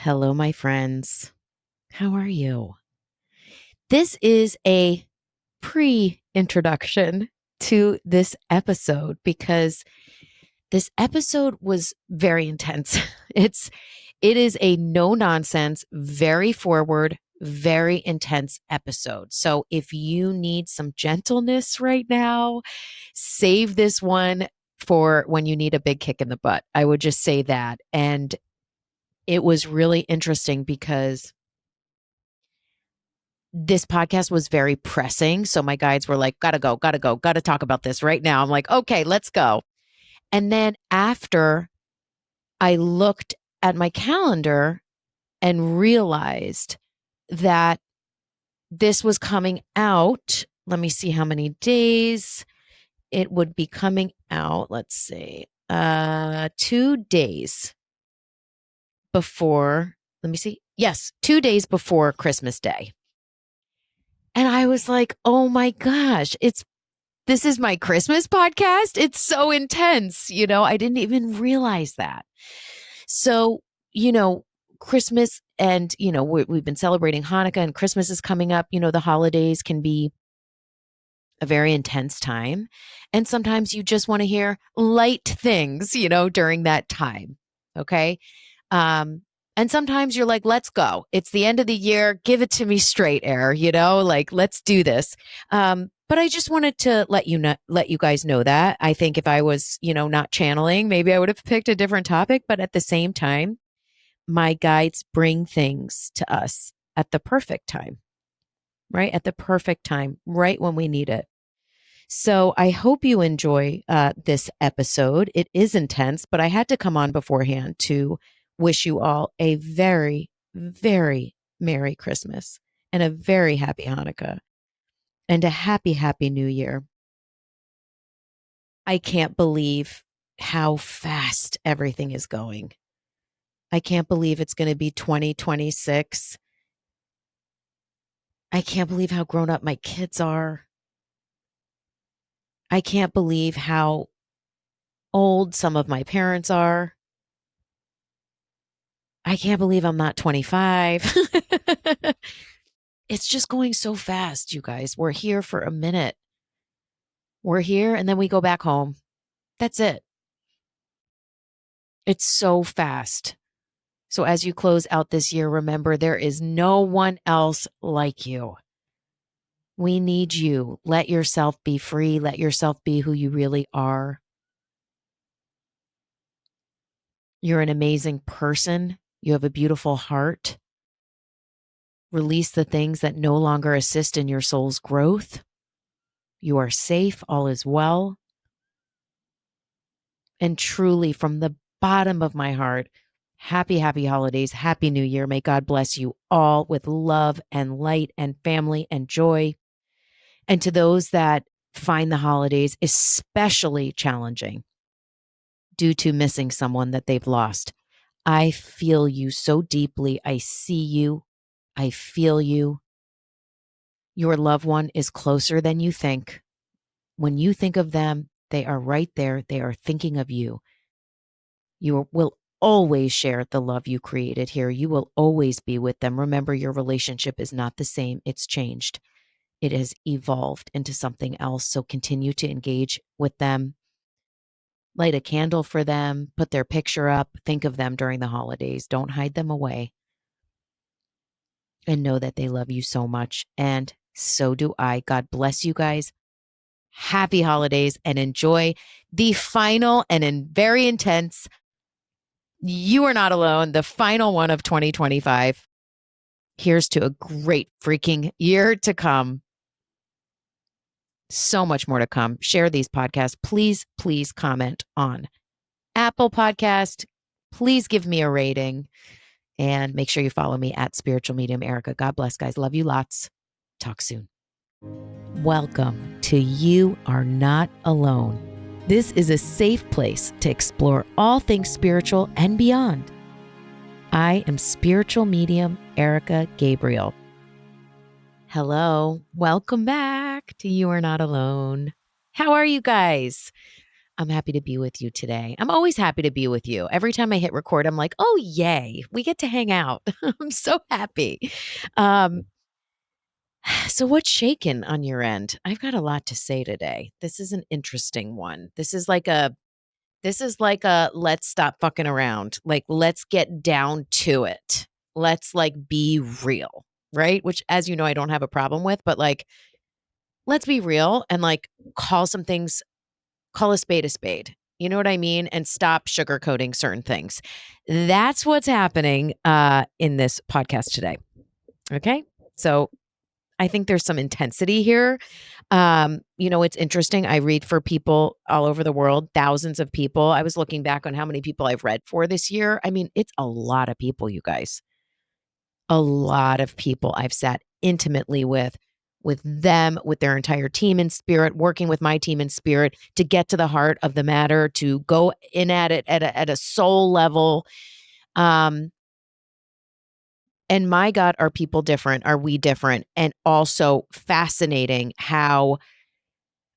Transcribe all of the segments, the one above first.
Hello, my friends. How are you? This is a pre-introduction to this episode because this episode was very intense. It is a no nonsense, very forward, very intense episode. So if you need some gentleness right now, save this one for when you need a big kick in the butt. I would just say that. And it was really interesting because this podcast was very pressing. So my guides were like, gotta go, gotta talk about this right now. I'm like, okay, let's go. And then after I looked at my calendar and realized that this was coming out, let me see how many days it would be coming out. Let's see, 2 days before, let me see. Yes, 2 days before Christmas Day. And I was like, oh my gosh, this is my Christmas podcast. It's so intense. I didn't even realize that. So, Christmas and, we've been celebrating Hanukkah and Christmas is coming up. The holidays can be a very intense time. And sometimes you just want to hear light things, during that time. Okay. And sometimes you're like, let's go. It's the end of the year. Give it to me straight, air, like, let's do this. But I just wanted to let you guys know that. I think if I was, not channeling, maybe I would have picked a different topic. But at the same time, my guides bring things to us at the perfect time, right? At the perfect time, right when we need it. So I hope you enjoy this episode. It is intense, but I had to come on beforehand to wish you all a very, very Merry Christmas and a very happy Hanukkah and a happy, happy New Year. I can't believe how fast everything is going. I can't believe it's going to be 2026. I can't believe how grown up my kids are. I can't believe how old some of my parents are. I can't believe I'm not 25. It's just going so fast, you guys. We're here for a minute. We're here and then we go back home. That's it. It's so fast. So as you close out this year, remember there is no one else like you. We need you. Let yourself be free. Let yourself be who you really are. You're an amazing person. You have a beautiful heart. Release the things that no longer assist in your soul's growth. You are safe. All is well. And truly, from the bottom of my heart, happy, happy holidays. Happy New Year. May God bless you all with love and light and family and joy. And to those that find the holidays especially challenging due to missing someone that they've lost, I feel you so deeply. I see you. I feel you. Your loved one is closer than you think. When you think of them, they are right there. They are thinking of you. You will always share the love you created here. You will always be with them. Remember, your relationship is not the same. It's changed. It has evolved into something else. So continue to engage with them. Light a candle for them. Put their picture up. Think of them during the holidays. Don't hide them away. And know that they love you so much. And so do I. God bless you guys. Happy holidays and enjoy the final and very intense You Are Not Alone, the final one of 2025. Here's to a great freaking year to come. So much more to come. Share these podcasts. Please, please comment on Apple Podcast. Please give me a rating and make sure you follow me at Spiritual Medium Erica. God bless, guys. Love you lots. Talk soon. Welcome to You Are Not Alone. This is a safe place to explore all things spiritual and beyond. I am spiritual medium Erica Gabriel. Hello, welcome back to You Are Not Alone. How are you guys? I'm happy to be with you today. I'm always happy to be with you. Every time I hit record, I'm like, oh, yay, we get to hang out. I'm so happy. Um, so, what's shaking on your end? I've got a lot to say today. This is an interesting one. This is like a let's stop fucking around. Like, let's get down to it. Let's like be real, right? Which, as you know, I don't have a problem with, but like, let's be real and like call some things, call a spade a spade. You know what I mean? And stop sugarcoating certain things. That's what's happening in this podcast today. Okay. So I think there's some intensity here. It's interesting. I read for people all over the world, thousands of people. I was looking back on how many people I've read for this year. I mean, it's a lot of people, you guys. A lot of people I've sat intimately with them, with their entire team in spirit, working with my team in spirit to get to the heart of the matter, to go in at it at a soul level. Um, and my God, are people different? Are we different? And also fascinating how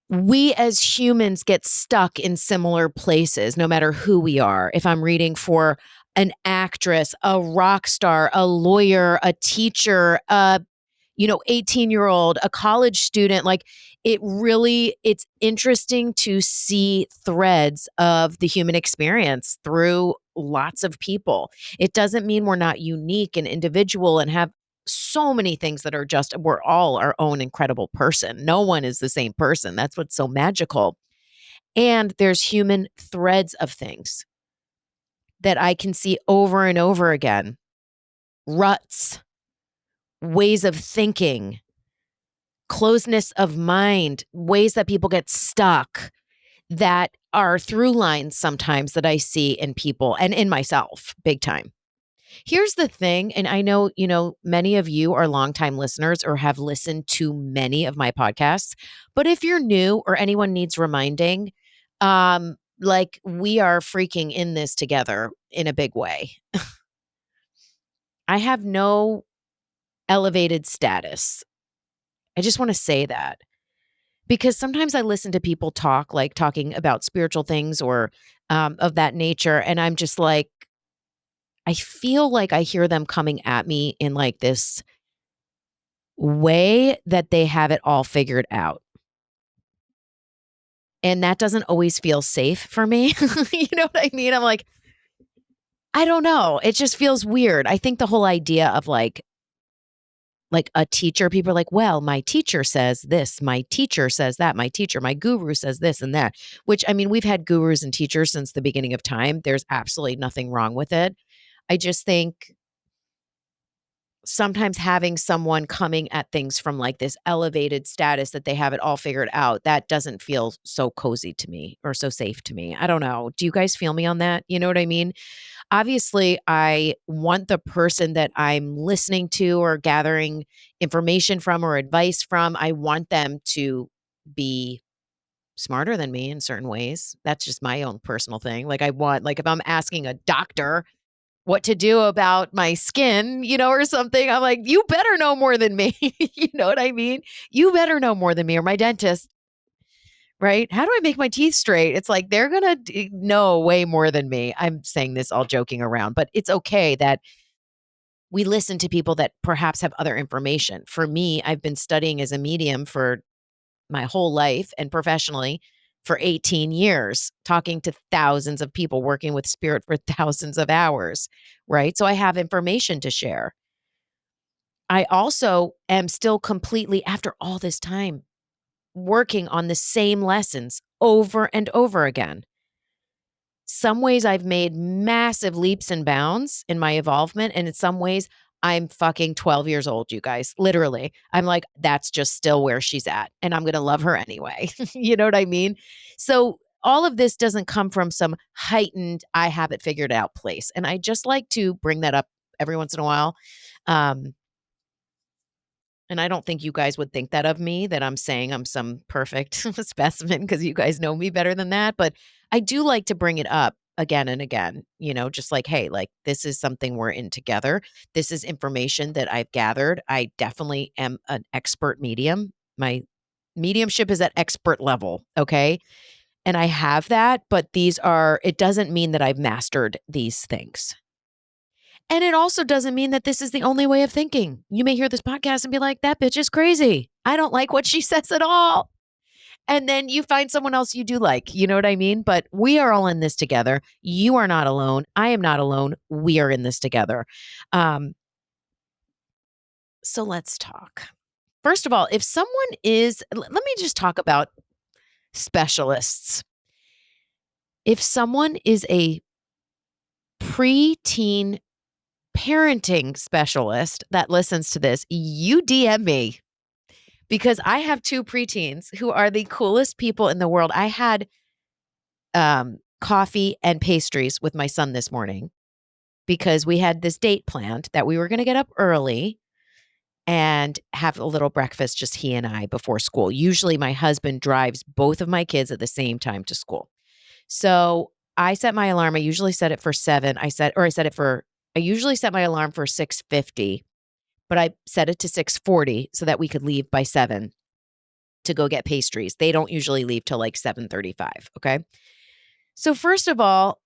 we as humans get stuck in similar places, no matter who we are. If I'm reading for an actress, a rock star, a lawyer, a teacher, 18-year-old, a college student, like it's interesting to see threads of the human experience through lots of people. It doesn't mean we're not unique and individual and have so many things that are just, we're all our own incredible person. No one is the same person. That's what's so magical. And there's human threads of things that I can see over and over again, ruts, ways of thinking, closeness of mind, ways that people get stuck that are through lines sometimes that I see in people and in myself big time. Here's the thing, and I know, many of you are longtime listeners or have listened to many of my podcasts, but if you're new or anyone needs reminding, like we are freaking in this together in a big way. I have no elevated status. I just want to say that because sometimes I listen to people talk, like talking about spiritual things or of that nature, and I'm just like, I feel like I hear them coming at me in like this way that they have it all figured out. And that doesn't always feel safe for me. You know what I mean? I'm like, I don't know. It just feels weird. I think the whole idea of like a teacher, people are like, well, my teacher says this, my teacher says that, my guru says this and that, which I mean, we've had gurus and teachers since the beginning of time. There's absolutely nothing wrong with it. I just think sometimes having someone coming at things from like this elevated status that they have it all figured out, that doesn't feel so cozy to me or so safe to me. I don't know. Do you guys feel me on that? You know what I mean? Obviously, I want the person that I'm listening to or gathering information from or advice from, I want them to be smarter than me in certain ways. That's just my own personal thing. Like I want, like if I'm asking a doctor what to do about my skin, or something. I'm like, you better know more than me. You know what I mean? You better know more than me or my dentist, right? How do I make my teeth straight? It's like they're going to know way more than me. I'm saying this all joking around, but it's okay that we listen to people that perhaps have other information. For me, I've been studying as a medium for my whole life and professionally for 18 years, talking to thousands of people, working with spirit for thousands of hours, right? So I have information to share. I also am still completely, after all this time, working on the same lessons over and over again. Some ways I've made massive leaps and bounds in my involvement. And in some ways, I'm fucking 12 years old, you guys. Literally. I'm like, that's just still where she's at. And I'm going to love her anyway. You know what I mean? So all of this doesn't come from some heightened, I have it figured out place. And I just like to bring that up every once in a while. Um, and I don't think you guys would think that of me, that I'm saying I'm some perfect specimen because you guys know me better than that. But I do like to bring it up again and again, just like, hey, like this is something we're in together. This is information that I've gathered. I definitely am an expert medium. My mediumship is at expert level. Okay. And I have that, but it doesn't mean that I've mastered these things. And it also doesn't mean that this is the only way of thinking. You may hear this podcast and be like, that bitch is crazy. I don't like what she says at all. And then you find someone else you do like. You know what I mean? But we are all in this together. You are not alone. I am not alone. We are in this together. So let's talk. First of all, if someone let me just talk about specialists. If someone is a preteen parenting specialist that listens to this, you DM me because I have two preteens who are the coolest people in the world. I had coffee and pastries with my son this morning because we had this date planned that we were going to get up early and have a little breakfast, just he and I, before school. Usually my husband drives both of my kids at the same time to school. So I set my alarm. I usually set it for 7. I usually set my alarm for 6:50, but I set it to 6:40 so that we could leave by 7 to go get pastries. They don't usually leave till like 7:35. Okay. So first of all,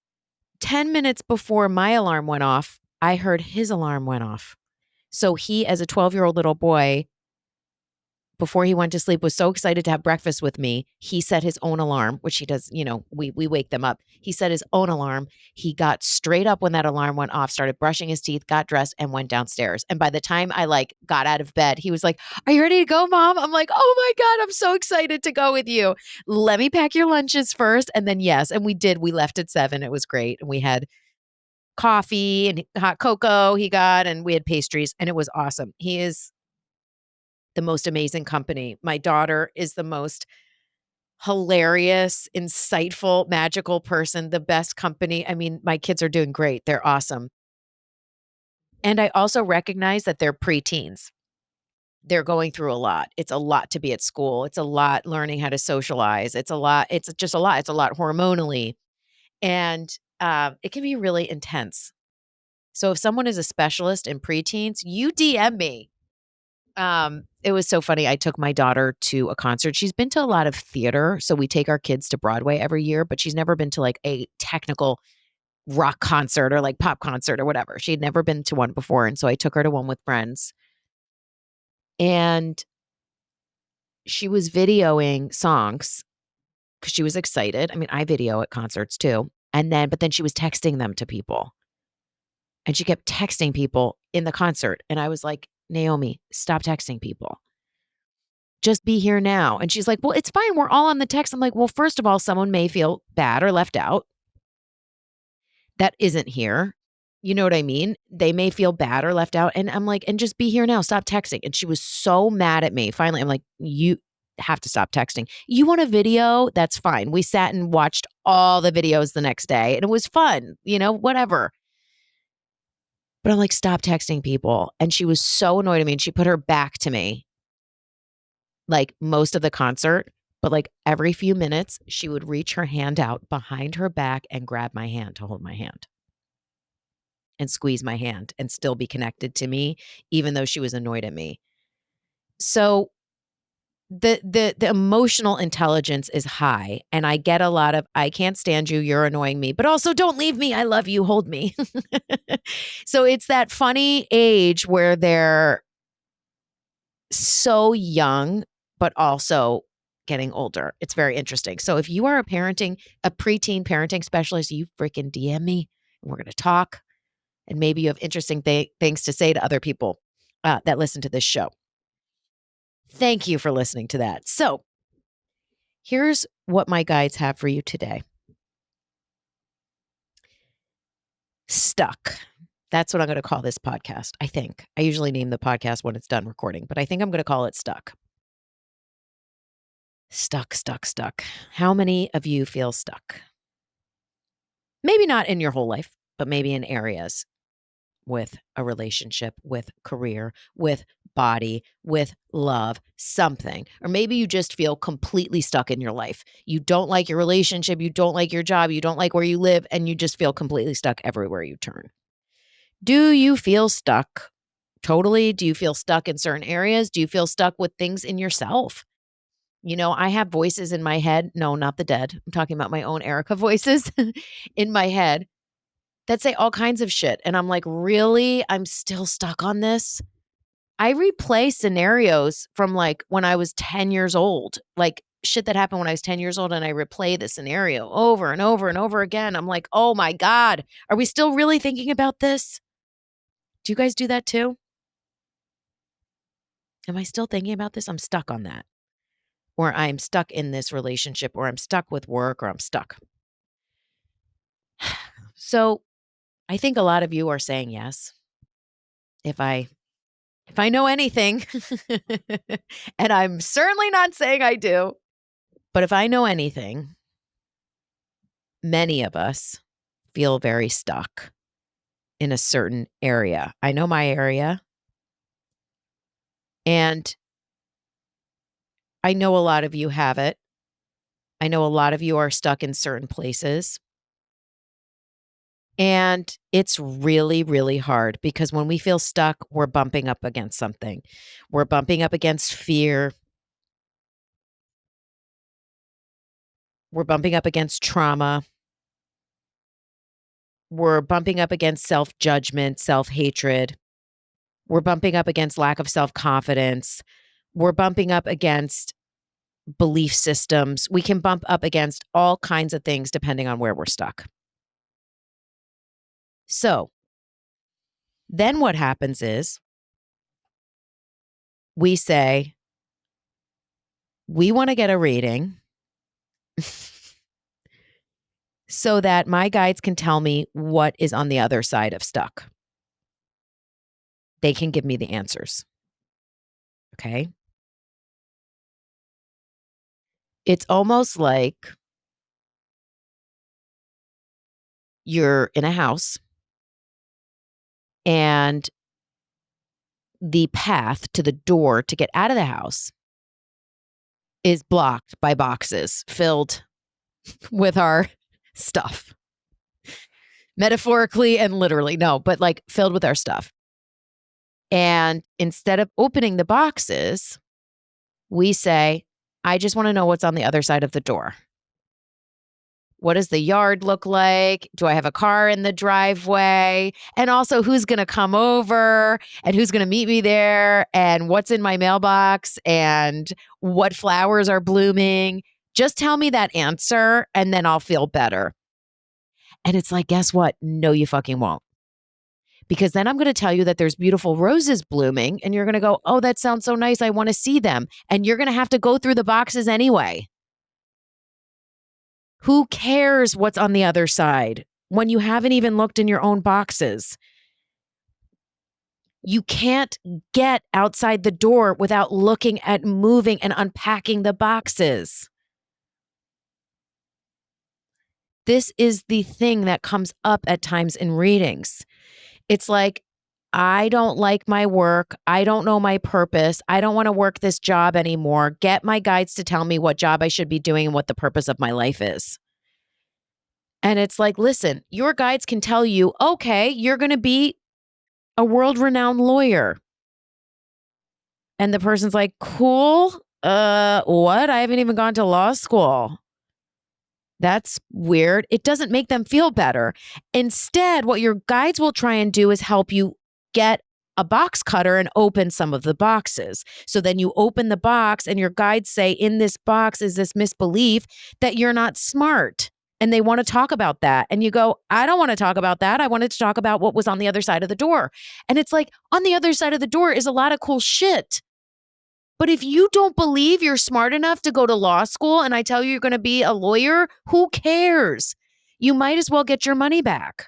10 minutes before my alarm went off, I heard his alarm went off. So he, as a 12-year-old little boy, before he went to sleep, was so excited to have breakfast with me. He set his own alarm, which he does, we wake them up. He set his own alarm. He got straight up when that alarm went off, started brushing his teeth, got dressed, and went downstairs. And by the time I got out of bed, he was like, "Are you ready to go, Mom?" I'm like, "Oh my God, I'm so excited to go with you. Let me pack your lunches first." And then yes, and we did. We left at 7. It was great. And we had coffee and hot cocoa he got, and we had pastries, and it was awesome. He is the most amazing company. My daughter is the most hilarious, insightful, magical person, the best company. I mean, my kids are doing great. They're awesome. And I also recognize that they're preteens. They're going through a lot. It's a lot to be at school. It's a lot learning how to socialize. It's a lot. It's just a lot. It's a lot hormonally. And it can be really intense. So if someone is a specialist in preteens, you DM me. It was so funny. I took my daughter to a concert. She's been to a lot of theater. So we take our kids to Broadway every year, but she's never been to like a technical rock concert or like pop concert or whatever. She'd never been to one before. And so I took her to one with friends. And she was videoing songs because she was excited. I mean, I video at concerts too. But then she was texting them to people. And she kept texting people in the concert. And I was like, "Naomi, stop texting people. Just be here now." And she's like, "Well, it's fine. We're all on the text." I'm like, "Well, first of all, someone may feel bad or left out that isn't here. You know what I mean? They may feel bad or left out." And I'm like, "And just be here now. Stop texting." And she was so mad at me. Finally, I'm like, "You have to stop texting. You want a video? That's fine." We sat and watched all the videos the next day and it was fun, whatever. But I'm like, "Stop texting people." And she was so annoyed at me and she put her back to me like most of the concert, but like every few minutes, she would reach her hand out behind her back and grab my hand to hold my hand and squeeze my hand and still be connected to me, even though she was annoyed at me. So the emotional intelligence is high, and I get a lot of "I can't stand you, you're annoying me, but also don't leave me, I love you, hold me." So it's that funny age where they're so young, but also getting older. It's very interesting. So if you are a preteen parenting specialist, you freaking DM me and we're going to talk. And maybe you have interesting things to say to other people that listen to this show. Thank you for listening to that. So here's what my guides have for you today. Stuck. That's what I'm going to call this podcast, I think. I usually name the podcast when it's done recording, but I think I'm going to call it Stuck. Stuck, stuck, stuck. How many of you feel stuck? Maybe not in your whole life, but maybe in areas with a relationship, with career, with body, with love, something. Or maybe you just feel completely stuck in your life. You don't like your relationship, you don't like your job, you don't like where you live, and you just feel completely stuck everywhere you turn. Do you feel stuck totally? Do you feel stuck in certain areas? Do you feel stuck with things in yourself? I have voices in my head. No, not the dead. I'm talking about my own Erica voices in my head that say all kinds of shit. And I'm like, really? I'm still stuck on this? I replay scenarios from like when I was 10 years old, like shit that happened when I was 10 years old. And I replay the scenario over and over and over again. I'm like, oh my God, are we still really thinking about this? Do you guys do that too? Am I still thinking about this? I'm stuck on that. Or I'm stuck in this relationship, or I'm stuck with work, or I'm stuck. So I think a lot of you are saying yes. If I know anything, and I'm certainly not saying I do, but if I know anything, many of us feel very stuck in a certain area. I know my area, and I know a lot of you have it. I know a lot of you are stuck in certain places. And it's really, really hard because when we feel stuck, we're bumping up against something. We're bumping up against fear. We're bumping up against trauma. We're bumping up against self-judgment, self-hatred. We're bumping up against lack of self-confidence. We're bumping up against belief systems. We can bump up against all kinds of things depending on where we're stuck. So then what happens is we say, we want to get a reading so that my guides can tell me what is on the other side of stuck. They can give me the answers. Okay. It's almost like you're in a house and the path to the door to get out of the house is blocked by boxes filled with our stuff. Metaphorically and literally, no, but like filled with our stuff. And instead of opening the boxes, we say, I just want to know what's on the other side of the door. What does the yard look like? Do I have a car in the driveway? And also, who's going to come over and who's going to meet me there? And what's in my mailbox? And what flowers are blooming? Just tell me that answer and then I'll feel better. And it's like, guess what? No, you fucking won't. Because then I'm going to tell you that there's beautiful roses blooming and you're going to go, oh, that sounds so nice. I want to see them. And you're going to have to go through the boxes anyway. Who cares what's on the other side when you haven't even looked in your own boxes? You can't get outside the door without looking at moving and unpacking the boxes. This is the thing that comes up at times in readings. It's like, I don't like my work. I don't know my purpose. I don't want to work this job anymore. Get my guides to tell me what job I should be doing and what the purpose of my life is. And it's like, listen, your guides can tell you, okay, you're going to be a world-renowned lawyer. And the person's like, cool. What? I haven't even gone to law school. That's weird. It doesn't make them feel better. Instead, what your guides will try and do is help you get a box cutter and open some of the boxes. So then you open the box and your guides say, in this box is this misbelief that you're not smart. And they want to talk about that. And you go, I don't want to talk about that. I wanted to talk about what was on the other side of the door. And it's like, on the other side of the door is a lot of cool shit. But if you don't believe you're smart enough to go to law school and I tell you you're going to be a lawyer, who cares? You might as well get your money back.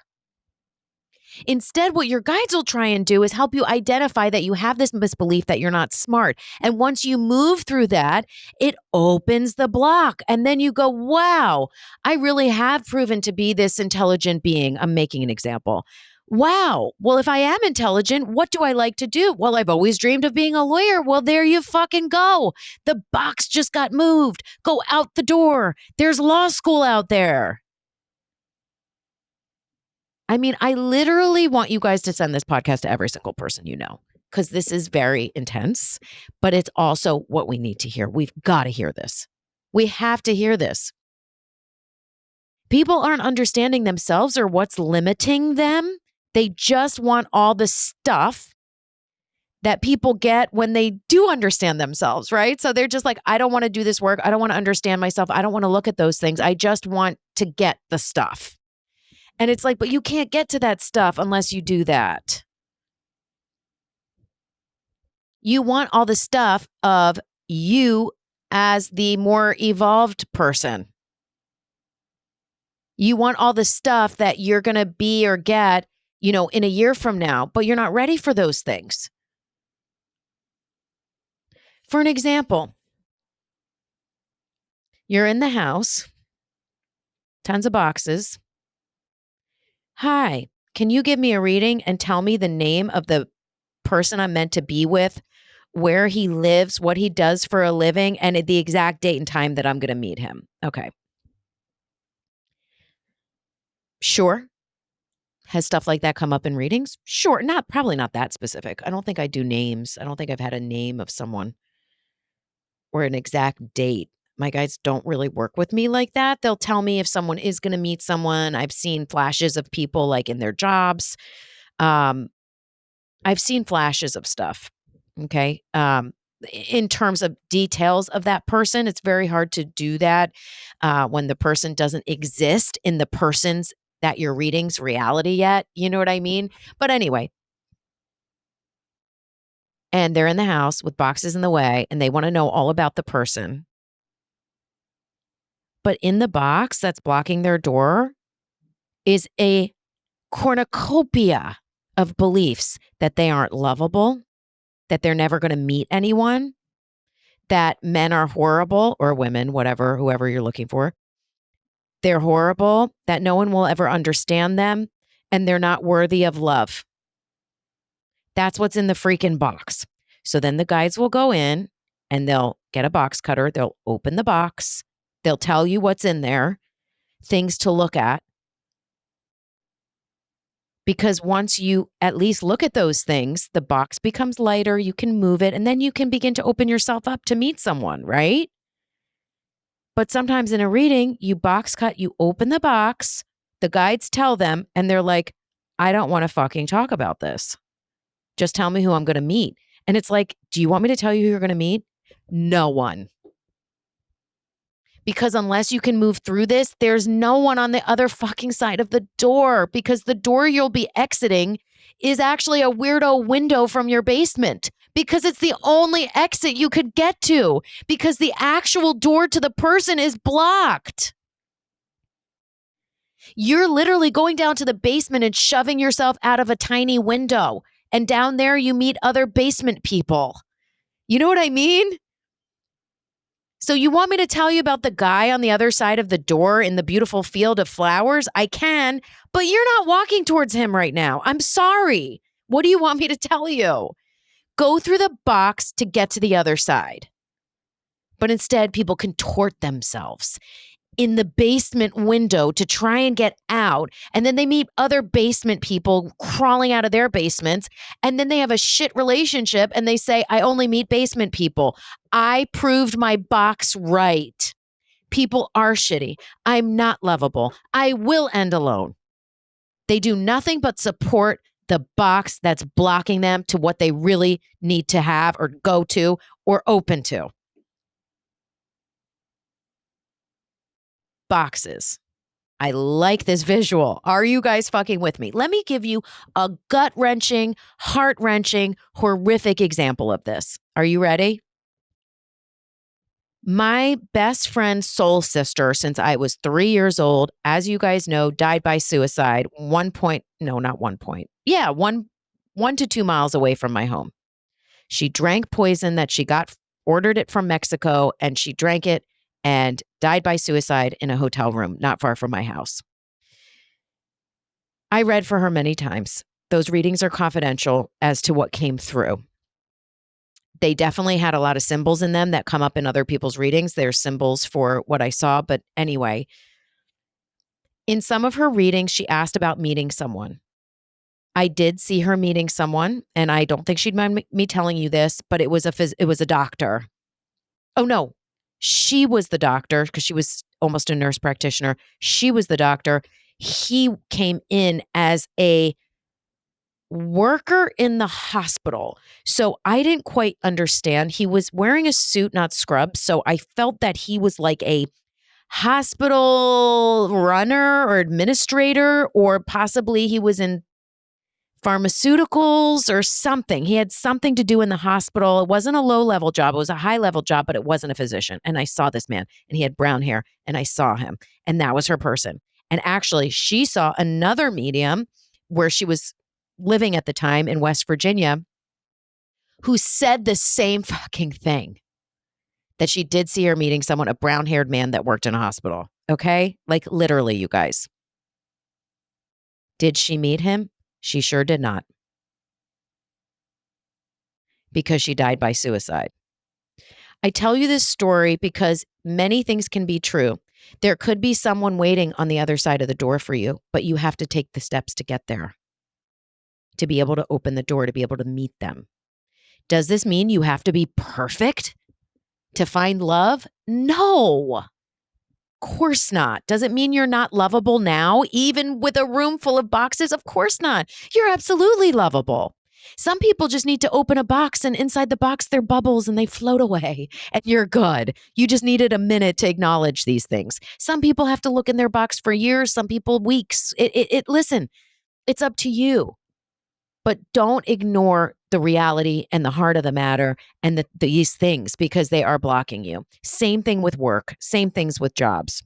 Instead, what your guides will try and do is help you identify that you have this misbelief that you're not smart. And once you move through that, it opens the block. And then you go, wow, I really have proven to be this intelligent being. I'm making an example. Wow. Well, if I am intelligent, what do I like to do? Well, I've always dreamed of being a lawyer. Well, there you fucking go. The box just got moved. Go out the door. There's law school out there. I mean, I literally want you guys to send this podcast to every single person you know, because this is very intense, but it's also what we need to hear. We've got to hear this. We have to hear this. People aren't understanding themselves or what's limiting them. They just want all the stuff that people get when they do understand themselves, right? So they're just like, I don't want to do this work. I don't want to understand myself. I don't want to look at those things. I just want to get the stuff. And it's like, but you can't get to that stuff unless you do that. You want all the stuff of you as the more evolved person. You want all the stuff that you're going to be or get, in a year from now, but you're not ready for those things. For an example, you're in the house, tons of boxes. Hi, can you give me a reading and tell me the name of the person I'm meant to be with, where he lives, what he does for a living, and the exact date and time that I'm going to meet him? Okay. Sure. Has stuff like that come up in readings? Sure. Probably not that specific. I don't think I do names. I don't think I've had a name of someone or an exact date. My guides don't really work with me like that. They'll tell me if someone is going to meet someone. I've seen flashes of people like in their jobs. I've seen flashes of stuff. Okay. In terms of details of that person, it's very hard to do that when the person doesn't exist in the person's that your reading's reality yet. You know what I mean? But anyway, and they're in the house with boxes in the way and they want to know all about the person. But in the box that's blocking their door is a cornucopia of beliefs that they aren't lovable, that they're never going to meet anyone, that men are horrible, or women, whatever, whoever you're looking for. They're horrible, that no one will ever understand them, and they're not worthy of love. That's what's in the freaking box. So then the guides will go in and they'll get a box cutter. They'll open the box. They'll tell you what's in there, things to look at. Because once you at least look at those things, the box becomes lighter, you can move it, and then you can begin to open yourself up to meet someone, right? But sometimes in a reading, you box cut, you open the box, the guides tell them, and they're like, I don't want to fucking talk about this. Just tell me who I'm going to meet. And it's like, do you want me to tell you who you're going to meet? No one. Because unless you can move through this, there's no one on the other fucking side of the door, because the door you'll be exiting is actually a weirdo window from your basement, because it's the only exit you could get to, because the actual door to the person is blocked. You're literally going down to the basement and shoving yourself out of a tiny window. And down there you meet other basement people. You know what I mean? So you want me to tell you about the guy on the other side of the door in the beautiful field of flowers? I can, but you're not walking towards him right now. I'm sorry. What do you want me to tell you? Go through the box to get to the other side. But instead, people contort themselves in the basement window to try and get out. And then they meet other basement people crawling out of their basements. And then they have a shit relationship and they say, I only meet basement people. I proved my box right. People are shitty. I'm not lovable. I will end alone. They do nothing but support the box that's blocking them to what they really need to have or go to or open to. Boxes. I like this visual. Are you guys fucking with me? Let me give you a gut-wrenching, heart-wrenching, horrific example of this. Are you ready? My best friend's soul sister, since I was 3 years old, as you guys know, died by suicide 1 to 2 miles away from my home. She drank poison that she ordered it from Mexico, and she drank it and died by suicide in a hotel room not far from my house. I read for her many times. Those readings are confidential as to what came through. They definitely had a lot of symbols in them that come up in other people's readings. They're symbols for what I saw. But anyway, in some of her readings, she asked about meeting someone. I did see her meeting someone, and I don't think she'd mind me telling you this, but it was a doctor. Oh no, she was the doctor because she was almost a nurse practitioner. She was the doctor. He came in as a worker in the hospital. So I didn't quite understand. He was wearing a suit, not scrubs. So I felt that he was like a hospital runner or administrator, or possibly he was in pharmaceuticals or something. He had something to do in the hospital. It wasn't a low level job. It was a high level job, but it wasn't a physician. And I saw this man, and he had brown hair, and I saw him, and that was her person. And actually, she saw another medium where she was living at the time in West Virginia who said the same fucking thing, that she did see her meeting someone, a brown haired man that worked in a hospital. Okay. Like literally, you guys. Did she meet him? She sure did not, because she died by suicide. I tell you this story because many things can be true. There could be someone waiting on the other side of the door for you, but you have to take the steps to get there, to be able to open the door, to be able to meet them. Does this mean you have to be perfect to find love? No, of course not. Does it mean you're not lovable now, even with a room full of boxes? Of course not. You're absolutely lovable. Some people just need to open a box, and inside the box, they're bubbles and they float away, and you're good. You just needed a minute to acknowledge these things. Some people have to look in their box for years, some people weeks. Listen, it's up to you. But don't ignore the reality and the heart of the matter and these things, because they are blocking you. Same thing with work, same things with jobs,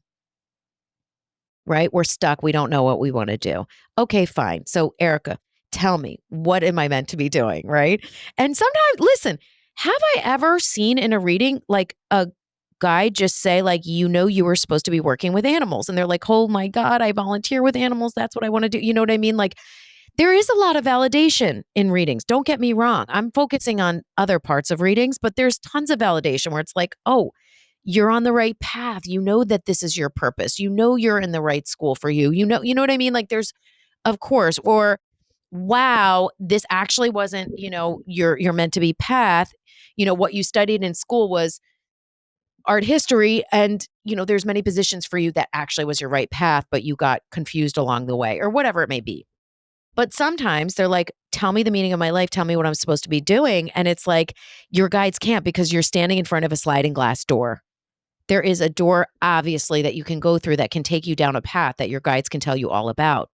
right? We're stuck. We don't know what we want to do. Okay, fine. So, Erica, tell me, what am I meant to be doing, right? And sometimes, listen, have I ever seen in a reading like a guy just say, like, you were supposed to be working with animals, and they're like, oh my God, I volunteer with animals. That's what I want to do. You know what I mean? Like, there is a lot of validation in readings. Don't get me wrong. I'm focusing on other parts of readings, but there's tons of validation where it's like, oh, you're on the right path. You know that this is your purpose. You know you're in the right school for you. You know what I mean? Like, there's, of course, or wow, this actually wasn't, your meant to be path. What you studied in school was art history, and there's many positions for you that actually was your right path, but you got confused along the way, or whatever it may be. But sometimes they're like, tell me the meaning of my life. Tell me what I'm supposed to be doing. And it's like, your guides can't, because you're standing in front of a sliding glass door. There is a door, obviously, that you can go through that can take you down a path that your guides can tell you all about.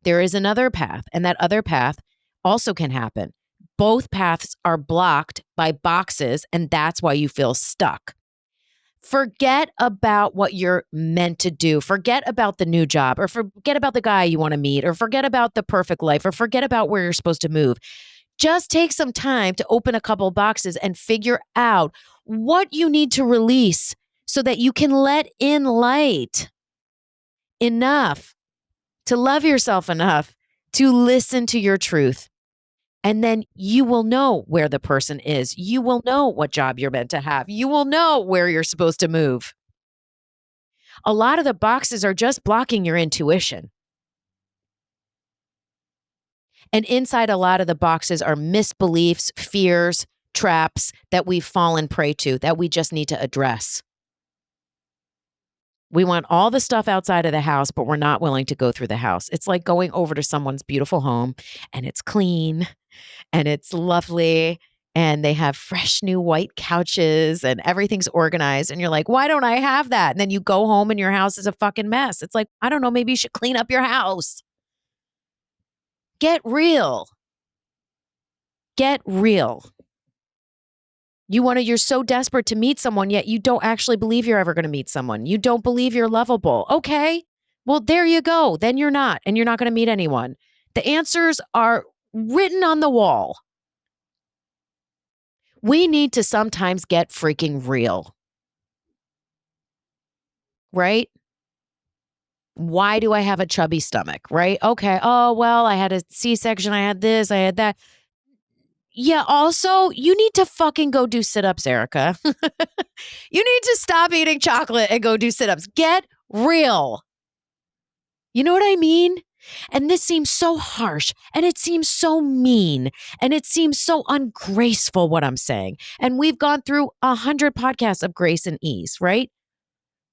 There is another path, and that other path also can happen. Both paths are blocked by boxes, and that's why you feel stuck. Forget about what you're meant to do. Forget about the new job, or forget about the guy you want to meet, or forget about the perfect life, or forget about where you're supposed to move. Just take some time to open a couple boxes and figure out what you need to release so that you can let in light enough to love yourself enough to listen to your truth. And then you will know where the person is. You will know what job you're meant to have. You will know where you're supposed to move. A lot of the boxes are just blocking your intuition. And inside a lot of the boxes are misbeliefs, fears, traps that we've fallen prey to that we just need to address. We want all the stuff outside of the house, but we're not willing to go through the house. It's like going over to someone's beautiful home, and it's clean and it's lovely, and they have fresh new white couches and everything's organized. And you're like, why don't I have that? And then you go home and your house is a fucking mess. It's like, I don't know, maybe you should clean up your house. Get real. Get real. You're so desperate to meet someone, yet you don't actually believe you're ever going to meet someone. You don't believe you're lovable. Okay, well, there you go. Then you're not, and you're not going to meet anyone. The answers are written on the wall. We need to sometimes get freaking real. Right? Why do I have a chubby stomach? Right? Okay. Oh, well, I had a C-section. I had this. I had that. Yeah, also, you need to fucking go do sit-ups, Erica. You need to stop eating chocolate and go do sit-ups. Get real. You know what I mean? And this seems so harsh and it seems so mean and it seems so ungraceful what I'm saying. And we've gone through 100 podcasts of grace and ease, right?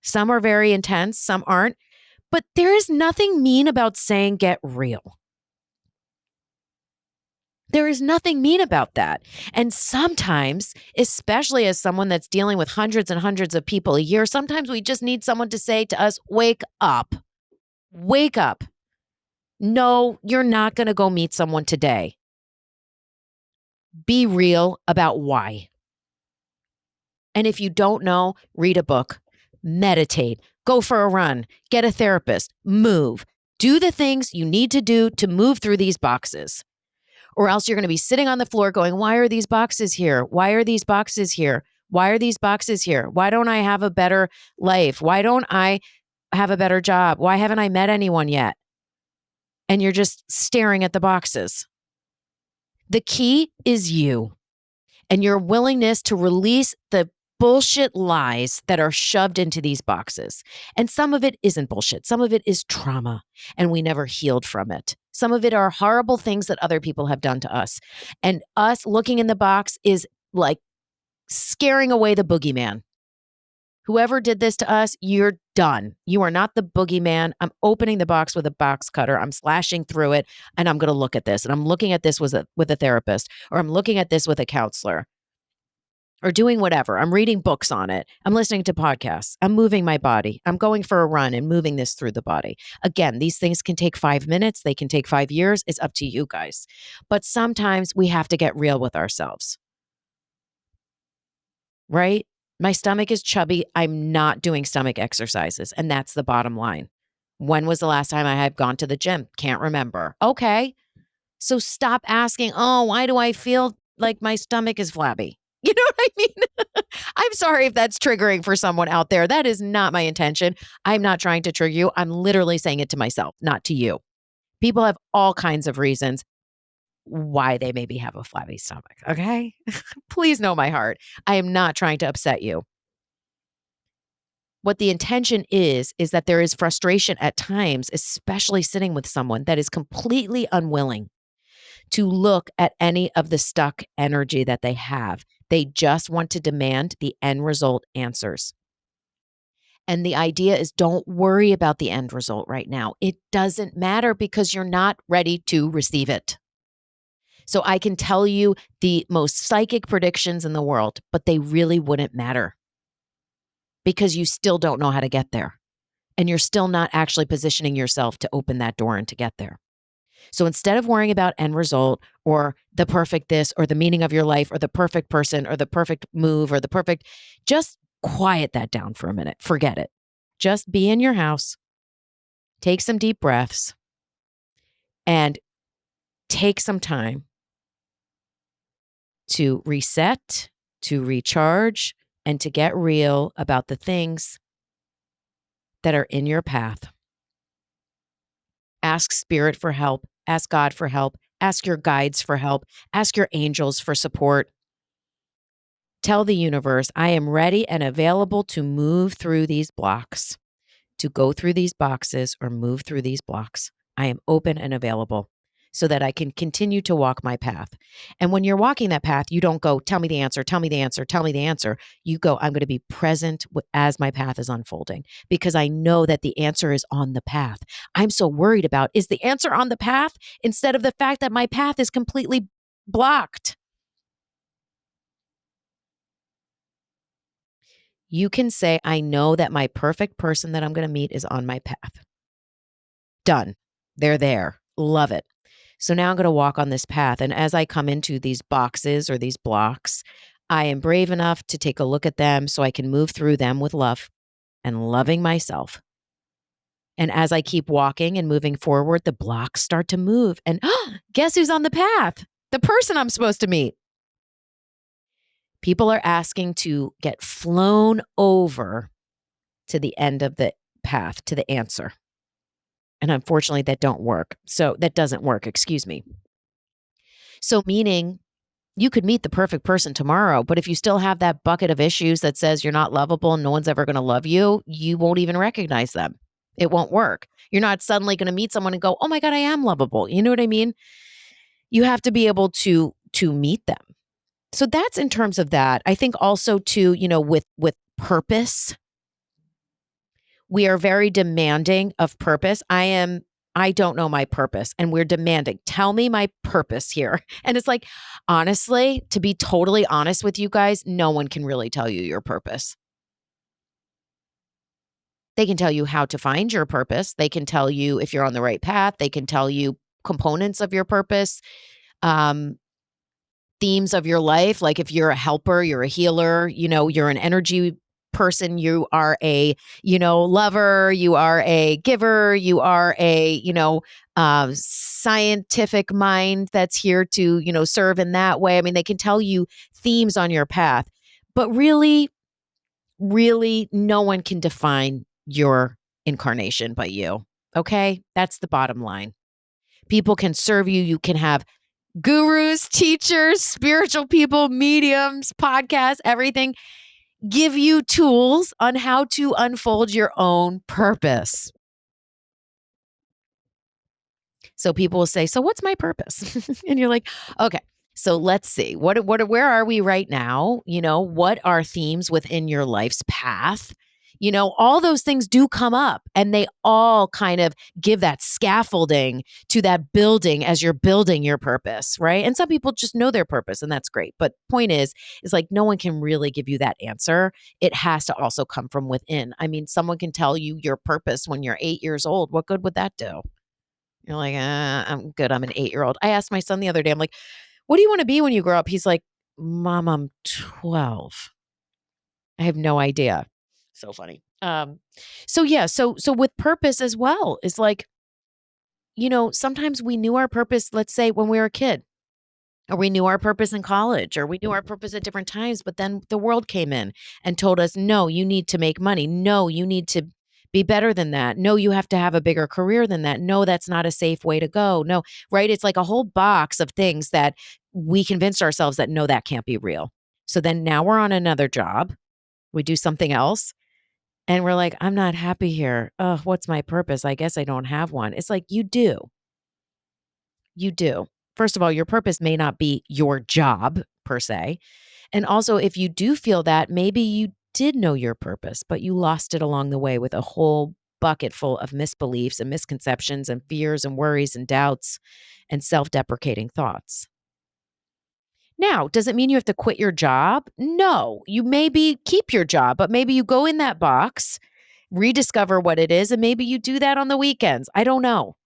Some are very intense, some aren't. But there is nothing mean about saying get real. There is nothing mean about that. And sometimes, especially as someone that's dealing with hundreds and hundreds of people a year, sometimes we just need someone to say to us, wake up, wake up. No, you're not going to go meet someone today. Be real about why. And if you don't know, read a book, meditate, go for a run, get a therapist, move, do the things you need to do to move through these boxes. Or else you're going to be sitting on the floor going, why are these boxes here? Why are these boxes here? Why are these boxes here? Why don't I have a better life? Why don't I have a better job? Why haven't I met anyone yet? And you're just staring at the boxes. The key is you and your willingness to release the bullshit lies that are shoved into these boxes. And some of it isn't bullshit. Some of it is trauma, and we never healed from it. Some of it are horrible things that other people have done to us. And us looking in the box is like scaring away the boogeyman. Whoever did this to us, you're done. You are not the boogeyman. I'm opening the box with a box cutter. I'm slashing through it, and I'm going to look at this. And I'm looking at this with a therapist, or I'm looking at this with a counselor, or doing whatever. I'm reading books on it. I'm listening to podcasts. I'm moving my body. I'm going for a run and moving this through the body. Again, these things can take 5 minutes. They can take 5 years. It's up to you guys. But sometimes we have to get real with ourselves, right? My stomach is chubby. I'm not doing stomach exercises. And that's the bottom line. When was the last time I have gone to the gym? Can't remember. Okay. So stop asking, oh, why do I feel like my stomach is flabby? You know what I mean? I'm sorry if that's triggering for someone out there. That is not my intention. I'm not trying to trigger you. I'm literally saying it to myself, not to you. People have all kinds of reasons why they maybe have a flabby stomach. Okay. Please know my heart. I am not trying to upset you. What the intention is that there is frustration at times, especially sitting with someone that is completely unwilling to look at any of the stuck energy that they have. They just want to demand the end result answers. And the idea is don't worry about the end result right now. It doesn't matter because you're not ready to receive it. So I can tell you the most psychic predictions in the world, but they really wouldn't matter because you still don't know how to get there. And you're still not actually positioning yourself to open that door and to get there. So instead of worrying about end result or the perfect this or the meaning of your life or the perfect person or the perfect move or the perfect, just quiet that down for a minute. Forget it. Just be in your house, take some deep breaths, and take some time to reset, to recharge, and to get real about the things that are in your path. Ask Spirit for help. Ask God for help. Ask your guides for help. Ask your angels for support. Tell the universe, I am ready and available to move through these blocks, to go through these boxes or move through these blocks. I am open and available so that I can continue to walk my path. And when you're walking that path, you don't go, tell me the answer, tell me the answer, tell me the answer. You go, I'm going to be present as my path is unfolding because I know that the answer is on the path. I'm so worried about, is the answer on the path instead of the fact that my path is completely blocked? You can say, I know that my perfect person that I'm going to meet is on my path. Done. They're there. Love it. So now I'm going to walk on this path. And as I come into these boxes or these blocks, I am brave enough to take a look at them so I can move through them with love and loving myself. And as I keep walking and moving forward, the blocks start to move. And guess who's on the path? The person I'm supposed to meet. People are asking to get flown over to the end of the path, to the answer. And unfortunately, that doesn't work, excuse me. So meaning you could meet the perfect person tomorrow, but if you still have that bucket of issues that says you're not lovable and no one's ever going to love you, you won't even recognize them. It won't work. You're not suddenly going to meet someone and go, "Oh my God, I am lovable." You know what I mean? You have to be able to meet them. So that's in terms of that. I think also too, with purpose, we are very demanding of purpose. I don't know my purpose and we're demanding, tell me my purpose here. And it's like, honestly, to be totally honest with you guys, no one can really tell you your purpose. They can tell you how to find your purpose. They can tell you if you're on the right path. They can tell you components of your purpose, um, themes of your life. Like if you're a helper, you're a healer, you're an energy person, you are a, lover, you are a giver, you are a, scientific mind that's here to, serve in that way. I mean, they can tell you themes on your path, but really, really, no one can define your incarnation but you. Okay. That's the bottom line. People can serve you. You can have gurus, teachers, spiritual people, mediums, podcasts, everything give you tools on how to unfold your own purpose. So people will say, "So what's my purpose?" And you're like, "Okay, so let's see. Where are we right now? What are themes within your life's path? All those things do come up and they all kind of give that scaffolding to that building as you're building your purpose, right? And some people just know their purpose and that's great. But point is like no one can really give you that answer. It has to also come from within. I mean, someone can tell you your purpose when you're 8 years old. What good would that do? You're like, I'm good. I'm an 8-year-old. I asked my son the other day, I'm like, what do you want to be when you grow up? He's like, Mom, I'm 12. I have no idea. So funny. So yeah, so with purpose as well, is like, sometimes we knew our purpose, let's say when we were a kid, or we knew our purpose in college, or we knew our purpose at different times, but then the world came in and told us, no, you need to make money. No, you need to be better than that. No, you have to have a bigger career than that. No, that's not a safe way to go. No, right? It's like a whole box of things that we convinced ourselves that no, that can't be real. So then now we're on another job. We do something else and we're like, I'm not happy here. Oh, what's my purpose? I guess I don't have one. It's like you do. You do. First of all, your purpose may not be your job per se. And also, if you do feel that, maybe you did know your purpose, but you lost it along the way with a whole bucket full of misbeliefs and misconceptions and fears and worries and doubts and self deprecating thoughts. Now, does it mean you have to quit your job? No. You maybe keep your job, but maybe you go in that box, rediscover what it is, and maybe you do that on the weekends. I don't know.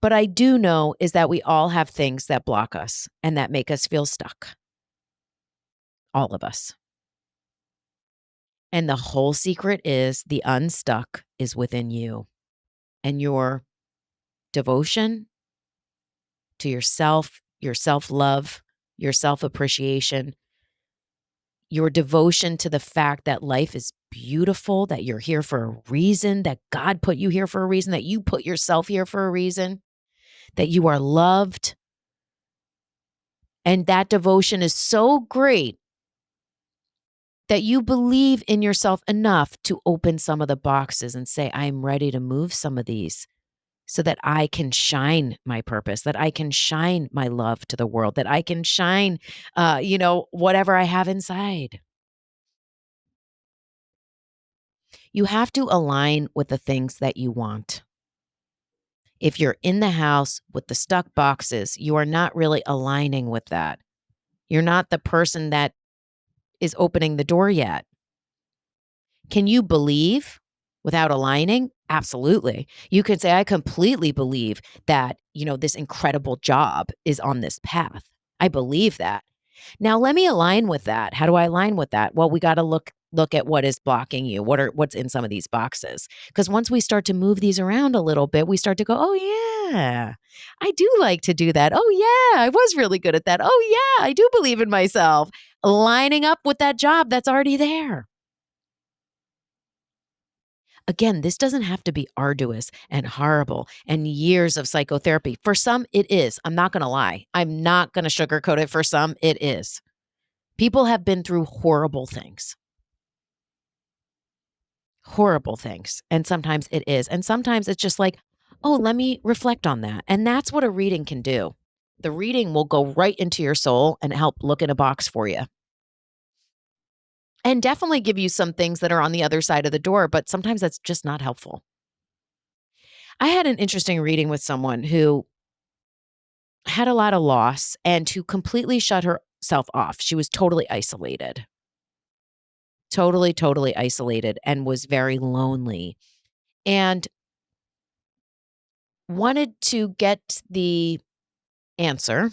But I do know is that we all have things that block us and that make us feel stuck. All of us. And the whole secret is the unstuck is within you and your devotion to yourself, your self love, your self appreciation, your devotion to the fact that life is beautiful, that you're here for a reason, that God put you here for a reason, that you put yourself here for a reason, that you are loved. And that devotion is so great that you believe in yourself enough to open some of the boxes and say, I'm ready to move some of these so that I can shine my purpose, that I can shine my love to the world, that I can shine, whatever I have inside. You have to align with the things that you want. If you're in the house with the stuck boxes, you are not really aligning with that. You're not the person that is opening the door yet. Can you believe without aligning? Absolutely. You could say, I completely believe that, this incredible job is on this path. I believe that. Now let me align with that. How do I align with that? Well, we got to look at what is blocking you. What's in some of these boxes? Because once we start to move these around a little bit, we start to go, oh yeah, I do like to do that. Oh yeah, I was really good at that. Oh yeah, I do believe in myself. Lining up with that job that's already there. Again, this doesn't have to be arduous and horrible and years of psychotherapy. For some, it is. I'm not going to lie. I'm not going to sugarcoat it. For some, it is. People have been through horrible things. horrible things. And sometimes it is. And sometimes it's just like, oh, let me reflect on that. And that's what a reading can do. The reading will go right into your soul and help look in a box for you. And definitely give you some things that are on the other side of the door, but sometimes that's just not helpful. I had an interesting reading with someone who had a lot of loss and who completely shut herself off. She was totally isolated, totally isolated, and was very lonely and wanted to get the answer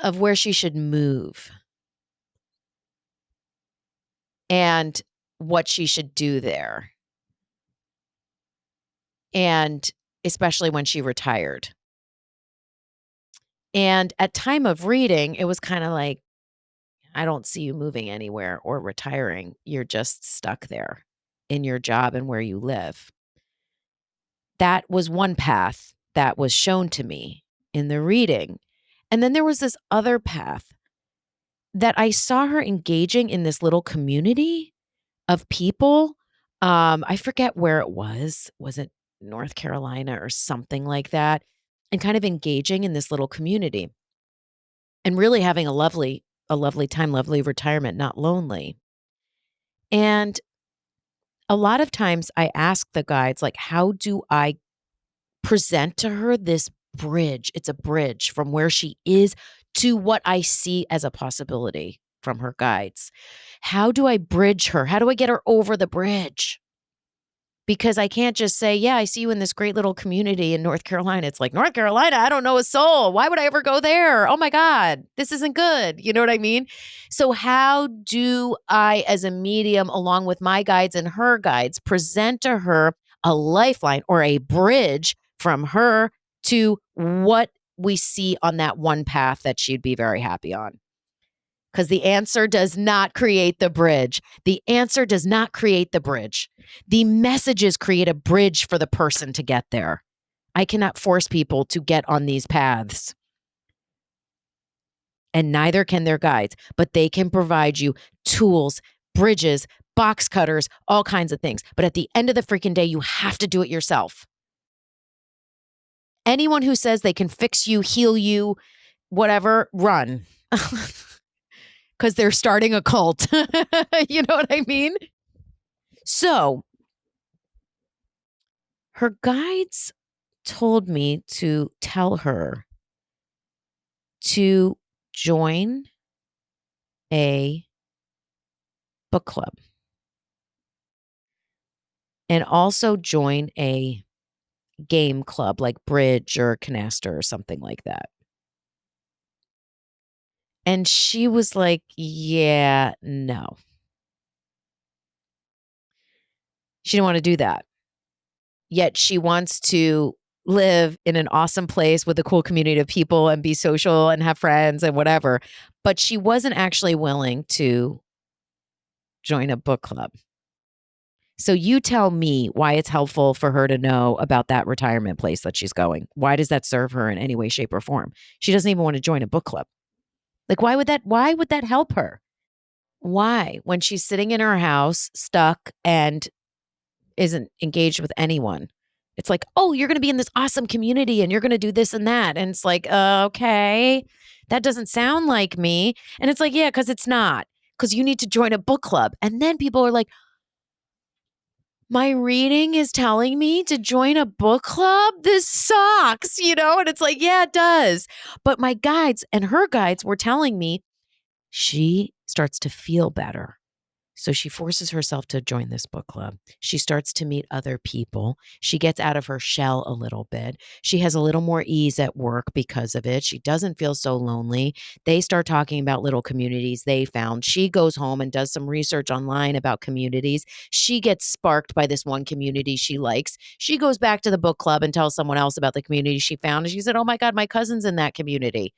of where she should move and what she should do there. And especially when she retired. And at time of reading, it was kind of like, I don't see you moving anywhere or retiring. You're just stuck there in your job and where you live. That was one path that was shown to me in the reading. And then there was this other path that I saw her engaging in this little community of people. I forget where it was. Was it North Carolina or something like that? And kind of engaging in this little community and really having a lovely time, lovely retirement, not lonely. And a lot of times I ask the guides, like, how do I present to her this bridge? It's a bridge from where she is to what I see as a possibility from her guides. How do I bridge her? How do I get her over the bridge? Because I can't just say, yeah, I see you in this great little community in North Carolina. It's like, North Carolina, I don't know a soul. Why would I ever go there? Oh my God, this isn't good. You know what I mean? So, how do I, as a medium, along with my guides and her guides, present to her a lifeline or a bridge from her to what we see on that one path that she'd be very happy on? Because the answer does not create the bridge. The answer does not create the bridge. The messages create a bridge for the person to get there. I cannot force people to get on these paths. And neither can their guides, but they can provide you tools, bridges, box cutters, all kinds of things. But at the end of the freaking day, you have to do it yourself. Anyone who says they can fix you, heal you, whatever, run. Because they're starting a cult. You know what I mean? So her guides told me to tell her to join a book club and also join a game club like bridge or canasta or something like that. And she was like, yeah, no. She didn't want to do that. Yet she wants to live in an awesome place with a cool community of people and be social and have friends and whatever. But she wasn't actually willing to join a book club. So you tell me why it's helpful for her to know about that retirement place that she's going. Why does that serve her in any way, shape, or form? She doesn't even want to join a book club. Like, why would that help her? Why? When she's sitting in her house, stuck and isn't engaged with anyone. It's like, oh, you're going to be in this awesome community and you're going to do this and that. And it's like, okay, that doesn't sound like me. And it's like, yeah, because it's not, because you need to join a book club. And then people are like, my reading is telling me to join a book club. This sucks, And it's like, yeah, it does. But my guides and her guides were telling me she starts to feel better. So she forces herself to join this book club. She starts to meet other people. She gets out of her shell a little bit. She has a little more ease at work because of it. She doesn't feel so lonely. They start talking about little communities they found. She goes home and does some research online about communities. She gets sparked by this one community she likes. She goes back to the book club and tells someone else about the community she found. And she said, oh my God, my cousin's in that community.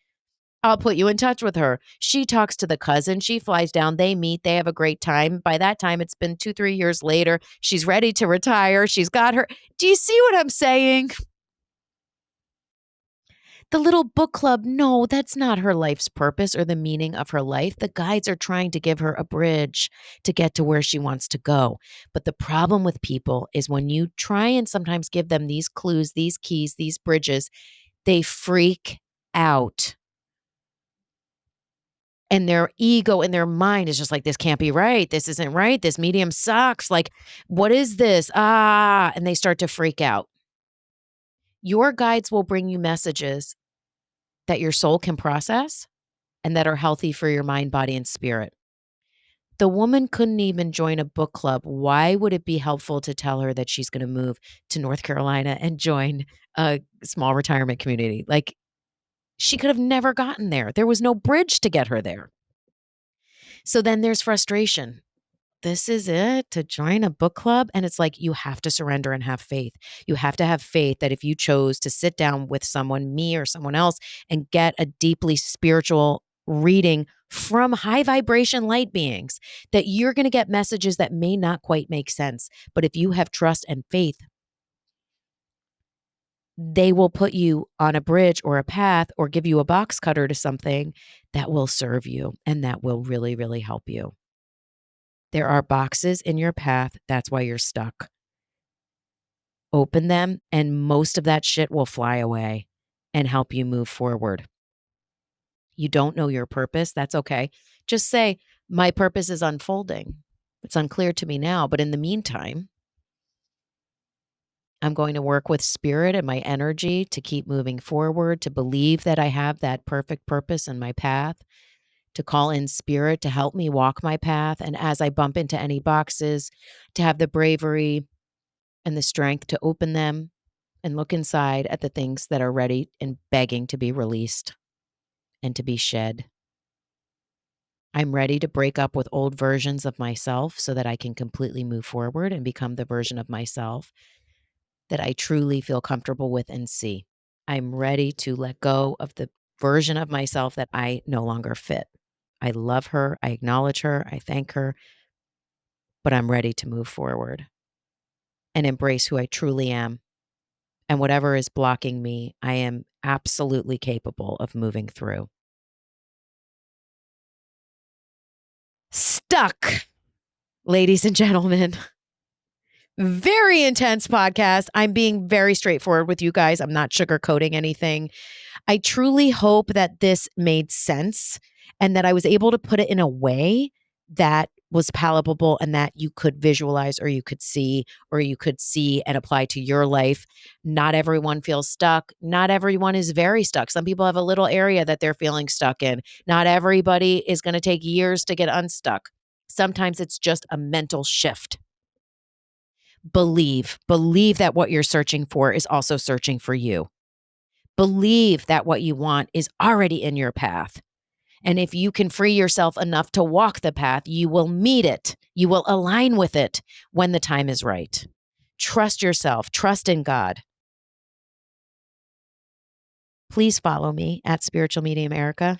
I'll put you in touch with her. She talks to the cousin. She flies down. They meet. They have a great time. By that time, it's been 2-3 years later. She's ready to retire. She's got her. Do you see what I'm saying? The little book club, no, that's not her life's purpose or the meaning of her life. The guides are trying to give her a bridge to get to where she wants to go. But the problem with people is when you try and sometimes give them these clues, these keys, these bridges, they freak out. And their ego and their mind is just like, this can't be right. This isn't right. This medium sucks. Like, what is this? And they start to freak out. Your guides will bring you messages that your soul can process and that are healthy for your mind, body, and spirit. The woman couldn't even join a book club. Why would it be helpful to tell her that she's going to move to North Carolina and join a small retirement community? Like, she could have never gotten there. There was no bridge to get her there. So then there's frustration. This is it, to join a book club? And it's like, you have to surrender and have faith. You have to have faith that if you chose to sit down with someone, me or someone else, and get a deeply spiritual reading from high vibration light beings, that you're going to get messages that may not quite make sense. But if you have trust and faith, they will put you on a bridge or a path or give you a box cutter to something that will serve you and that will really, really help you. There are boxes in your path. That's why you're stuck. Open them, and most of that shit will fly away and help you move forward. You don't know your purpose. That's okay. Just say, my purpose is unfolding. It's unclear to me now, but in the meantime, I'm going to work with spirit and my energy to keep moving forward, to believe that I have that perfect purpose in my path, to call in spirit to help me walk my path. And as I bump into any boxes, to have the bravery and the strength to open them and look inside at the things that are ready and begging to be released and to be shed. I'm ready to break up with old versions of myself so that I can completely move forward and become the version of myself that I truly feel comfortable with and see. I'm ready to let go of the version of myself that I no longer fit. I love her. I acknowledge her. I thank her. But I'm ready to move forward and embrace who I truly am. And whatever is blocking me, I am absolutely capable of moving through. Stuck, ladies and gentlemen. Very intense podcast. I'm being very straightforward with you guys. I'm not sugarcoating anything. I truly hope that this made sense and that I was able to put it in a way that was palatable and that you could visualize or you could see and apply to your life. Not everyone feels stuck. Not everyone is very stuck. Some people have a little area that they're feeling stuck in. Not everybody is going to take years to get unstuck. Sometimes it's just a mental shift. Believe that what you're searching for is also searching for you. Believe that what you want is already in your path. And if you can free yourself enough to walk the path, you will meet it. You will align with it when the time is right. Trust yourself. Trust in God. Please follow me at Spiritual Medium Erica.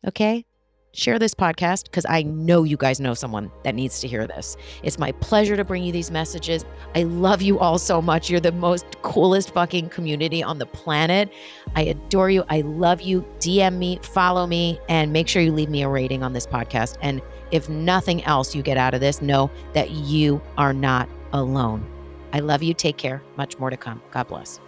Okay? Share this podcast because I know you guys know someone that needs to hear this. It's my pleasure to bring you these messages. I love you all so much. You're the most coolest fucking community on the planet. I adore you. I love you. DM me, follow me, and make sure you leave me a rating on this podcast. And if nothing else you get out of this, know that you are not alone. I love you. Take care. Much more to come. God bless.